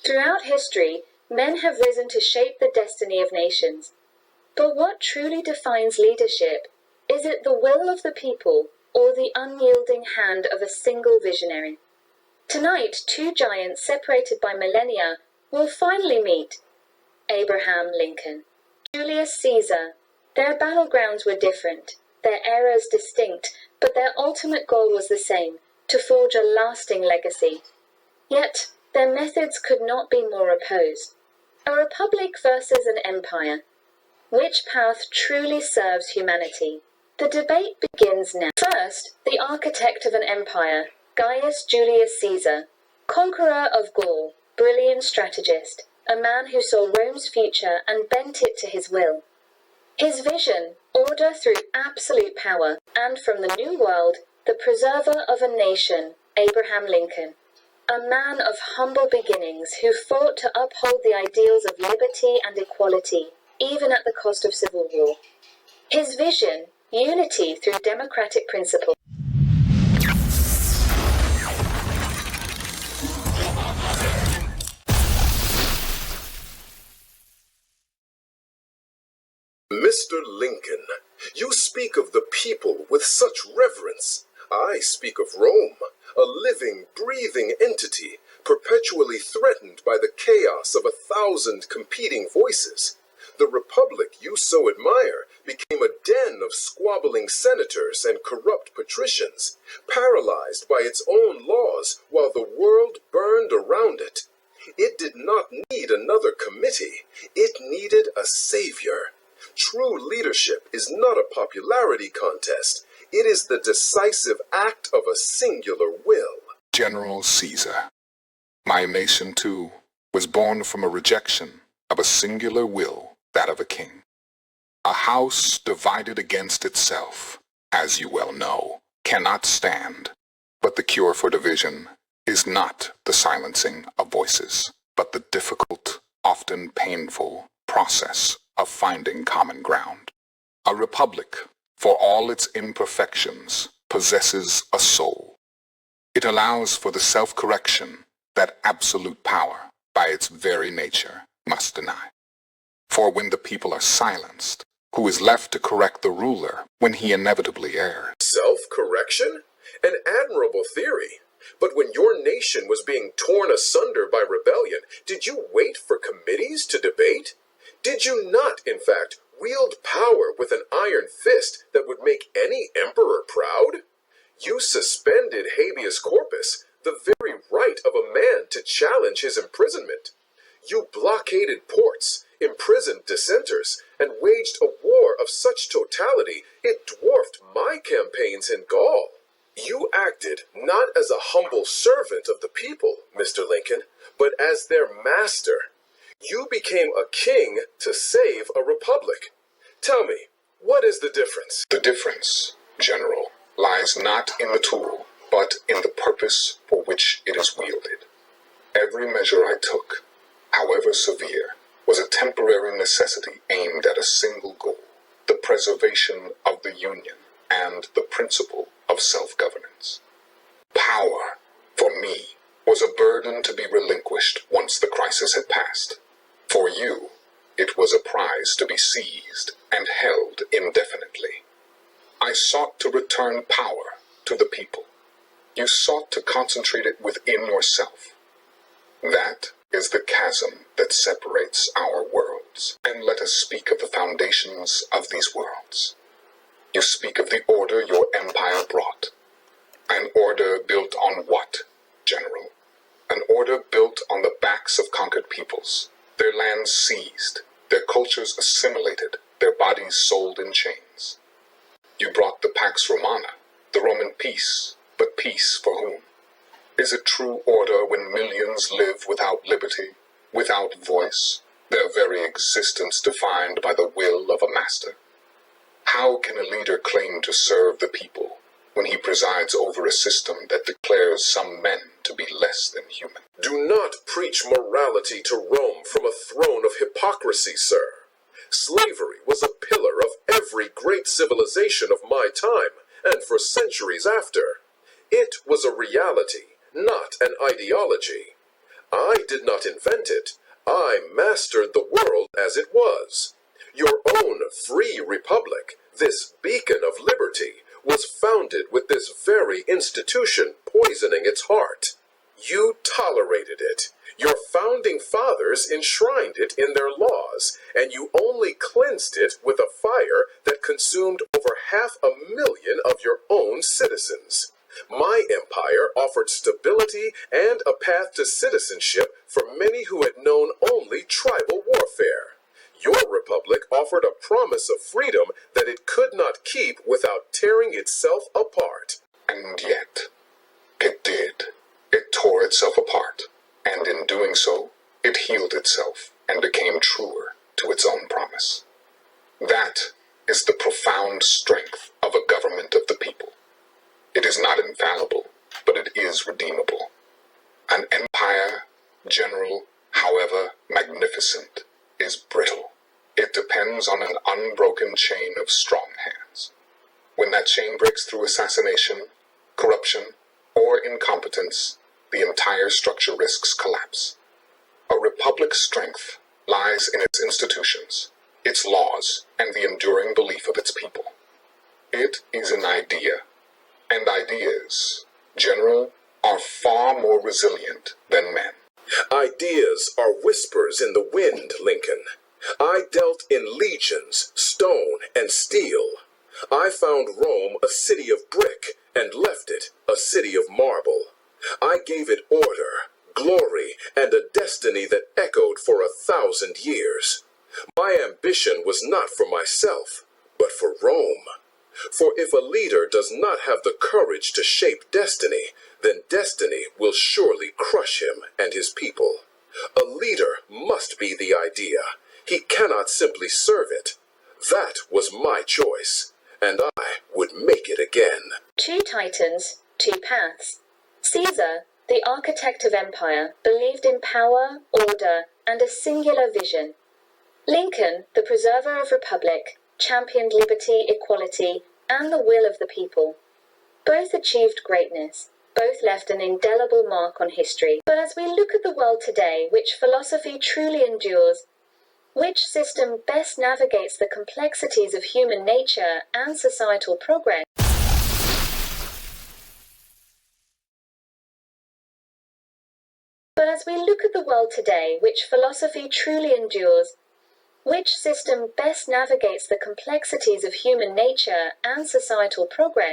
Throughout history, men have risen to shape the destiny of nations. But what truly defines leadership? Is it the will of the people or the unyielding hand of a single visionary? Tonight, two giants separated by millennia will finally meet. Abraham Lincoln, Julius Caesar. Their battlegrounds were different, their eras distinct, but their ultimate goal was the same, to forge a lasting legacy. Yet, their methods could not be more opposed. A republic versus an empire. Which path truly serves humanity? The debate begins now. First, the architect of an empire, Gaius Julius Caesar, conqueror of Gaul, brilliant strategist, a man who saw Rome's future and bent it to his will. His vision, order through absolute power, and from the New World, the preserver of a nation, Abraham Lincoln. A man of humble beginnings who fought to uphold the ideals of liberty and equality, even at the cost of civil war. His vision, unity through democratic principles. Mr. Lincoln, you speak of the people with such reverence. I speak of Rome, a living, breathing entity, perpetually threatened by the chaos of 1,000 competing voices. The republic you so admire became a den of squabbling senators and corrupt patricians, paralyzed by its own laws while the world burned around it. It did not need another committee. It needed a savior. True leadership is not a popularity contest. It is the decisive act of a singular will. General Caesar. My nation, too, was born from a rejection of a singular will, that of a king. A house divided against itself, as you well know, cannot stand. But the cure for division is not the silencing of voices, but the difficult, often painful process of finding common ground. A republic, for all its imperfections, possesses a soul. It allows for the self-correction that absolute power, by its very nature, must deny. For when the people are silenced, who is left to correct the ruler when he inevitably errs? Self-correction? An admirable theory. But when your nation was being torn asunder by rebellion, did you wait for committees to debate? Did you not, in fact, wield power with an iron fist that would make any emperor proud? You suspended habeas corpus, the very right of a man to challenge his imprisonment. You blockaded ports, imprisoned dissenters, and waged a war of such totality it dwarfed my campaigns in Gaul. You acted not as a humble servant of the people, Mr. Lincoln, but as their master. You became a king to save a republic. Tell me, what is the difference? The difference, General, lies not in the tool, but in the purpose for which it is wielded. Every measure I took, however severe, was a temporary necessity aimed at a single goal, the preservation of the Union and the principle of self-governance. Power, for me, was a burden to be relinquished once the crisis had passed. For you, it was a prize to be seized and held indefinitely. I sought to return power to the people. You sought to concentrate it within yourself. That is the chasm that separates our worlds. And let us speak of the foundations of these worlds. You speak of the order your empire brought. An order built on what, General? An order built on the backs of conquered peoples, their lands seized, their cultures assimilated, their bodies sold in chains. You brought the Pax Romana, the Roman peace, but peace for whom? Is it true order when millions live without liberty, without voice, their very existence defined by the will of a master? How can a leader claim to serve the people when he presides over a system that declares some men to be less than human? Do not preach morality to Rome from a throne of hypocrisy, sir. Slavery was a pillar of every great civilization of my time, and for centuries after. It was a reality, not an ideology. I did not invent it. I mastered the world as it was. Your own free republic, this beacon of liberty, was founded with this very institution poisoning its heart. You tolerated it. Your founding fathers enshrined it in their laws, and you only cleansed it with a fire that consumed over 500,000 of your own citizens. My empire offered stability and a path to citizenship for many who had known only tribal warfare. Your republic offered a promise of freedom that it could not keep without tearing itself apart. And yet, it did. It tore itself apart, and in doing so, it healed itself and became truer to its own promise. That is the profound strength of a government of the people. It is not infallible, but it is redeemable. An empire, general, however magnificent, is brittle. It depends on an unbroken chain of strong hands. When that chain breaks through assassination, corruption, or incompetence, the entire structure risks collapse. A republic's strength lies in its institutions, its laws, and the enduring belief of its people. It is an idea, and ideas, general, are far more resilient than men. Ideas are whispers in the wind, Lincoln. I dealt in legions, stone, and steel. I found Rome a city of brick and left it a city of marble. I gave it order, glory, and a destiny that echoed for 1,000 years. My ambition was not for myself, but for Rome. For if a leader does not have the courage to shape destiny, then destiny will surely crush him and his people. A leader must be the idea. He cannot simply serve it. That was my choice, and I would make it again. Two titans, two paths. Caesar, the architect of empire, believed in power, order, and a singular vision. Lincoln, the preserver of republic, championed liberty, equality, and the will of the people. Both achieved greatness. Both left an indelible mark on history. But as we look at the world today, which philosophy truly endures? Which system best navigates the complexities of human nature and societal progress? But as we look at the world today, which philosophy truly endures? Which system best navigates the complexities of human nature and societal progress?